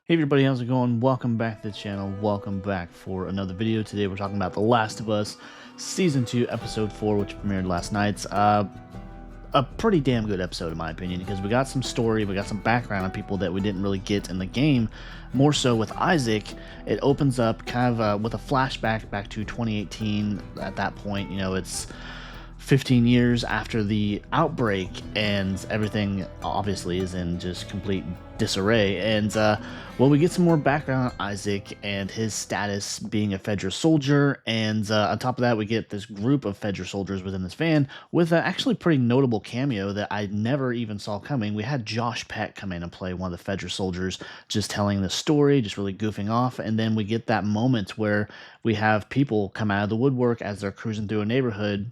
Hey everybody, how's it going? Welcome back to the channel. Welcome back for another video. Today we're talking about The Last of Us Season 2, Episode 4, which premiered last night. A pretty damn good episode in my opinion, because we got some story, we got some background on people that we didn't really get in the game. More so with Isaac, it opens up kind of with a flashback back to 2018. At that point, it's 15 years after the outbreak, and everything obviously is in just complete disarray. And we get some more background on Isaac and his status being a Fedra soldier. And on top of that, we get this group of Fedra soldiers within this van with an actually pretty notable cameo that I never even saw coming. We had Josh Peck come in and play one of the Fedra soldiers, just telling the story, just really goofing off. And then we get that moment where we have people come out of the woodwork as they're cruising through a neighborhood,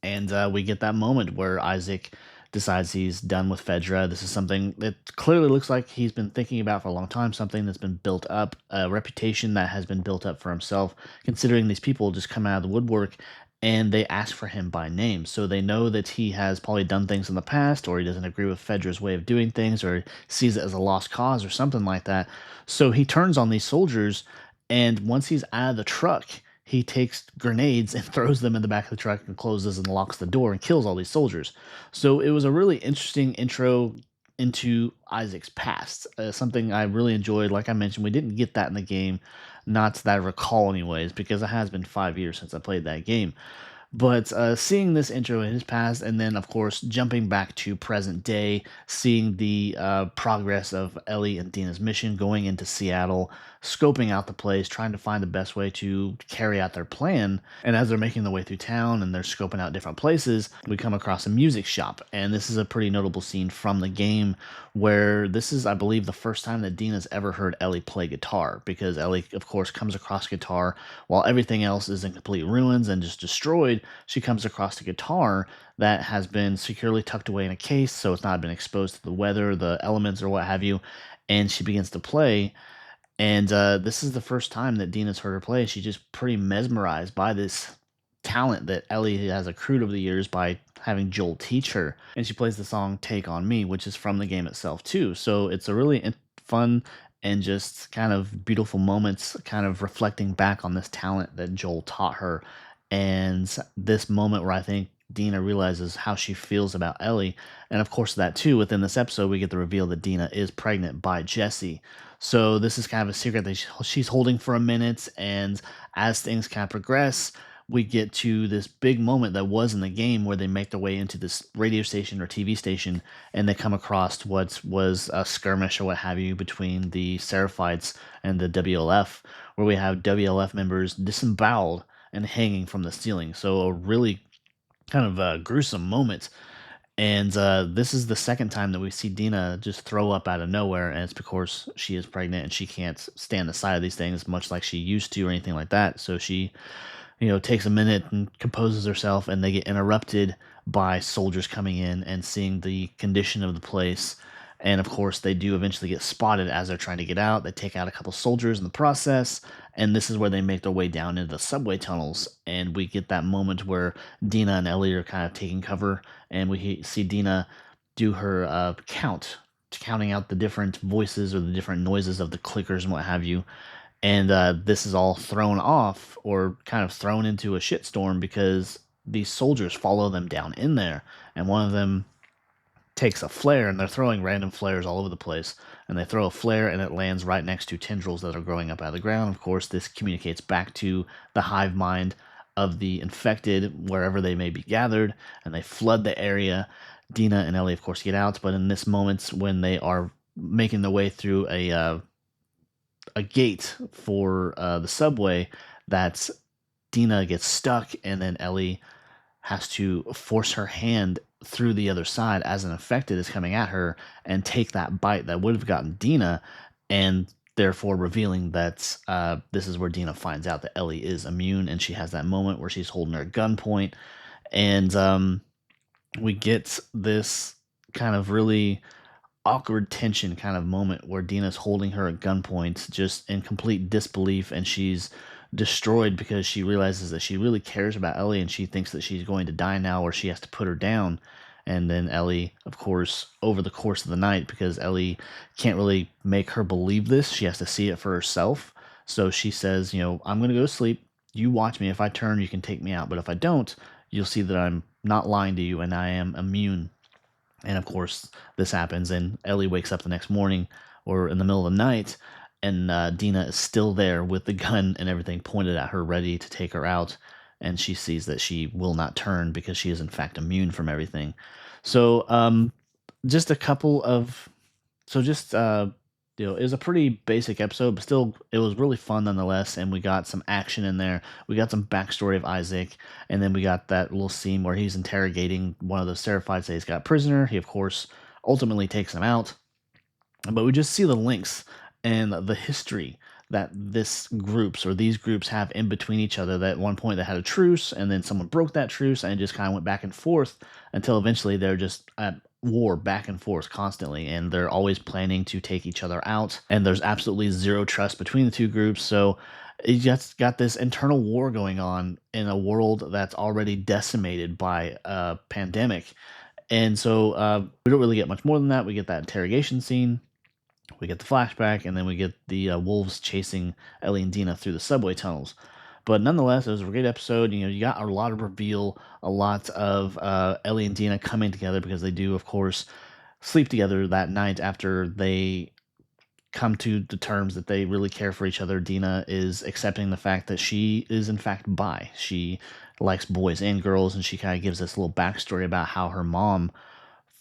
and we get that moment where Isaac decides he's done with Fedra. This is something that clearly looks like he's been thinking about for a long time, something that's been built up, a reputation that has been built up for himself, considering these people just come out of the woodwork and they ask for him by name. So they know that he has probably done things in the past, or he doesn't agree with Fedra's way of doing things, or sees it as a lost cause or something like that. So he turns on these soldiers, and once he's out of the truck, he takes grenades and throws them in the back of the truck and closes and locks the door and kills all these soldiers. So it was a really interesting intro into Isaac's past, something I really enjoyed. Like I mentioned, we didn't get that in the game, not that I recall, anyways, because it has been 5 years since I played that game. But seeing this intro in his past, and then of course jumping back to present day, seeing the progress of Ellie and Dina's mission, going into Seattle, scoping out the place, trying to find the best way to carry out their plan. And as they're making their way through town and they're scoping out different places, we come across a music shop. And this is a pretty notable scene from the game, where this is, I believe, the first time that Dina's ever heard Ellie play guitar, because Ellie, of course, comes across guitar while everything else is in complete ruins and just destroyed. She comes across a guitar that has been securely tucked away in a case, so it's not been exposed to the weather, the elements, or what have you. And she begins to play. And this is the first time that Dina's heard her play. She's just pretty mesmerized by this talent that Ellie has accrued over the years by having Joel teach her. And she plays the song Take On Me, which is from the game itself, too. So it's a really fun and just kind of beautiful moments, kind of reflecting back on this talent that Joel taught her. And this moment where I think Dina realizes how she feels about Ellie. And of course, that too, within this episode, we get the reveal that Dina is pregnant by Jesse. So this is kind of a secret that she's holding for a minute. And as things kind of progress, we get to this big moment that was in the game where they make their way into this radio station or TV station, and they come across what was a skirmish or what have you between the Seraphites and the WLF, where we have WLF members disemboweled and hanging from the ceiling. So a really kind of a gruesome moment. And this is the second time that we see Dina just throw up out of nowhere, and it's because she is pregnant and she can't stand the sight of these things much like she used to or anything like that. So she, takes a minute and composes herself, and they get interrupted by soldiers coming in and seeing the condition of the place. And of course, they do eventually get spotted as they're trying to get out. They take out a couple soldiers in the process, and this is where they make their way down into the subway tunnels. And we get that moment where Dina and Ellie are kind of taking cover, and we see Dina do her counting out the different voices or the different noises of the clickers and what have you. And this is all thrown off, or kind of thrown into a shitstorm, because these soldiers follow them down in there, and one of them takes a flare, and they're throwing random flares all over the place. And they throw a flare, and it lands right next to tendrils that are growing up out of the ground. Of course, this communicates back to the hive mind of the infected, wherever they may be gathered, and they flood the area. Dina and Ellie, of course, get out, but in this moment, when they are making their way through a gate for the subway, that Dina gets stuck, and then Ellie has to force her hand through the other side as an infected is coming at her, and take that bite that would have gotten Dina, and therefore revealing that this is where Dina finds out that Ellie is immune, and she has that moment where she's holding her at gunpoint. And we get this kind of really awkward tension kind of moment where Dina's holding her at gunpoint, just in complete disbelief, and she's destroyed because she realizes that she really cares about Ellie, and she thinks that she's going to die now, or she has to put her down. And then Ellie, of course, over the course of the night, because Ellie can't really make her believe this, she has to see it for herself. So she says, I'm going to go to sleep. You watch me. If I turn, you can take me out. But if I don't, you'll see that I'm not lying to you and I am immune. And of course, this happens, and Ellie wakes up the next morning or in the middle of the night, and Dina is still there with the gun and everything pointed at her, ready to take her out. And she sees that she will not turn because she is, in fact, immune from everything. So, just a couple of. So, just it was a pretty basic episode, but still, it was really fun nonetheless. And we got some action in there. We got some backstory of Isaac, and then we got that little scene where he's interrogating one of the Seraphites that he's got prisoner. He, of course, ultimately takes him out, but we just see the links and the history that these groups have in between each other. That at one point they had a truce, and then someone broke that truce, and it just kind of went back and forth until eventually they're just at war back and forth constantly, and they're always planning to take each other out, and there's absolutely zero trust between the two groups. So it just got this internal war going on in a world that's already decimated by a pandemic. And so we don't really get much more than that. We get that interrogation scene, we get the flashback, and then we get the wolves chasing Ellie and Dina through the subway tunnels. But nonetheless, it was a great episode. You got a lot of reveal, a lot of Ellie and Dina coming together, because they do, of course, sleep together that night after they come to the terms that they really care for each other. Dina is accepting the fact that she is, in fact, bi. She likes boys and girls, and she kind of gives this little backstory about how her mom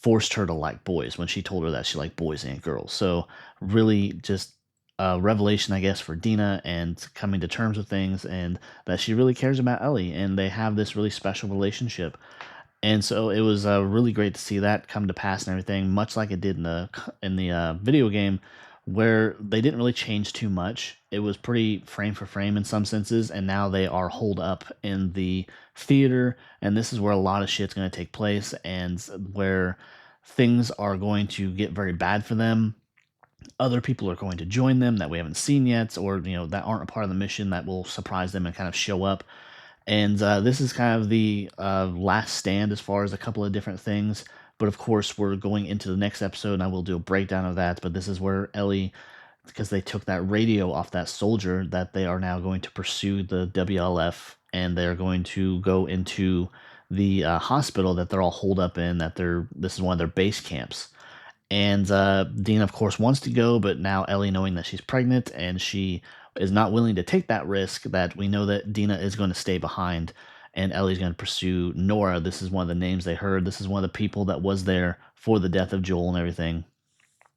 forced her to like boys when she told her that she liked boys and girls. So really just a revelation, I guess, for Dina, and coming to terms with things, and that she really cares about Ellie, and they have this really special relationship. And so it was really great to see that come to pass and everything, much like it did in the video game, where they didn't really change too much. It was pretty frame for frame in some senses, and now they are holed up in the theater, and this is where a lot of shit's going to take place, and where things are going to get very bad for them. Other people are going to join them that we haven't seen yet, or that aren't a part of the mission, that will surprise them and kind of show up. And this is kind of the last stand as far as a couple of different things. But of course, we're going into the next episode, and I will do a breakdown of that. But this is where Ellie, because they took that radio off that soldier, that they are now going to pursue the WLF, and they're going to go into the hospital that they're all holed up in. This is one of their base camps. And Dina, of course, wants to go, but now Ellie, knowing that she's pregnant and she is not willing to take that risk, that we know that Dina is going to stay behind, and Ellie's going to pursue Nora. This is one of the names they heard. This is one of the people that was there for the death of Joel and everything.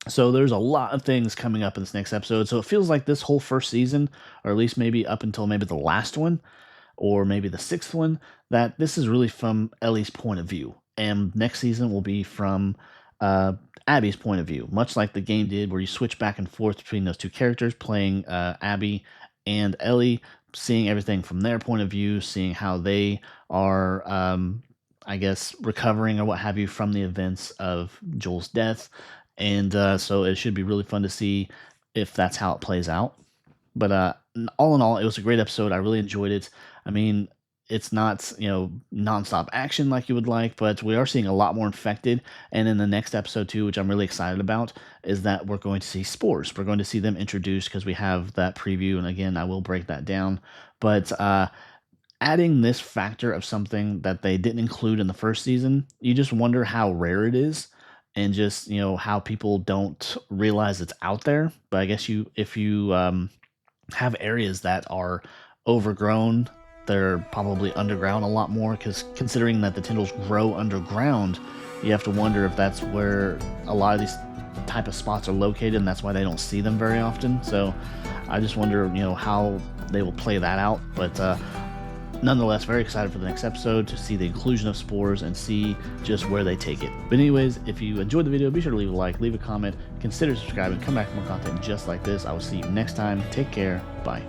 So there's a lot of things coming up in this next episode. So it feels like this whole first season, or at least maybe up until maybe the last one, or maybe the sixth one, that this is really from Ellie's point of view. And next season will be from Abby's point of view, much like the game did, where you switch back and forth between those two characters, playing Abby and Ellie, seeing everything from their point of view, seeing how they are, I guess, recovering or what have you from the events of Joel's death. And so it should be really fun to see if that's how it plays out. But all in all, it was a great episode. I really enjoyed it. I mean, it's not, nonstop action like you would like, but we are seeing a lot more infected. And in the next episode too, which I'm really excited about, is that we're going to see spores. We're going to see them introduced because we have that preview. And again, I will break that down. But adding this factor of something that they didn't include in the first season, you just wonder how rare it is, and just, how people don't realize it's out there. But I guess if you have areas that are overgrown, they're probably underground a lot more, because considering that the Tindles grow underground, you have to wonder if that's where a lot of these type of spots are located, and that's why they don't see them very often. So I just wonder, how they will play that out. But nonetheless, very excited for the next episode to see the inclusion of spores and see just where they take it. But anyways, if you enjoyed the video, be sure to leave a like, leave a comment, consider subscribing, come back for more content just like this. I will see you next time. Take care. Bye.